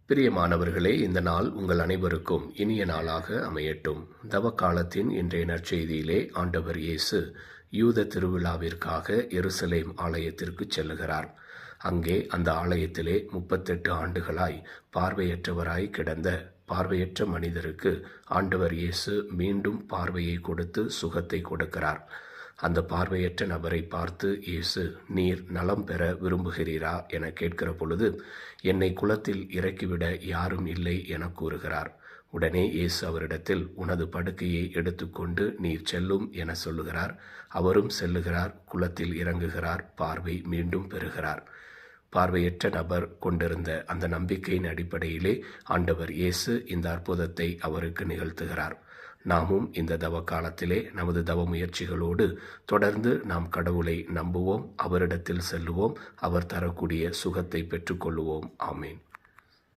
பிரியமானவர்களே, இந்த நாள் உங்கள் அனைவருக்கும் இனிய நாளாக அமையட்டும். தவ காலத்தின் இன்றைய நற்செய்தியிலே ஆண்டவர் இயேசு யூத திருவிழாவிற்காக எருசலேம் ஆலயத்திற்கு செல்லுகிறார். அங்கே அந்த ஆலயத்திலே 38 ஆண்டுகளாய் பார்வையற்றவராய் கிடந்த பார்வையற்ற மனிதருக்கு ஆண்டவர் இயேசு மீண்டும் பார்வையை கொடுத்து சுகத்தை கொடுக்கிறார். அந்த பார்வையற்ற நபரை பார்த்து இயேசு, நீர் நலம் பெற விரும்புகிறீரா என கேட்கிற பொழுது, என்னை குளத்தில் இறக்கிவிட யாரும் இல்லை என கூறுகிறார். உடனே இயேசு அவரிடத்தில், உனது படுக்கையை எடுத்துக்கொண்டு நீர் செல்லும் என சொல்லுகிறார். அவரும் செல்லுகிறார், குளத்தில் இறங்குகிறார், பார்வை மீண்டும் பெறுகிறார். பார்வையற்ற நபர் கொண்டிருந்த அந்த நம்பிக்கையின் அடிப்படையிலே ஆண்டவர் இயேசு இந்த அற்புதத்தை அவருக்கு நிகழ்த்துகிறார். நாமும் இந்த தவ காலத்திலே நமது தவ முயற்சிகளோடு தொடர்ந்து நாம் கடவுளை நம்புவோம், அவரிடத்தில் செல்லுவோம், அவர் தரக்கூடிய சுகத்தை பெற்றுக்கொள்ளுவோம். ஆமேன்.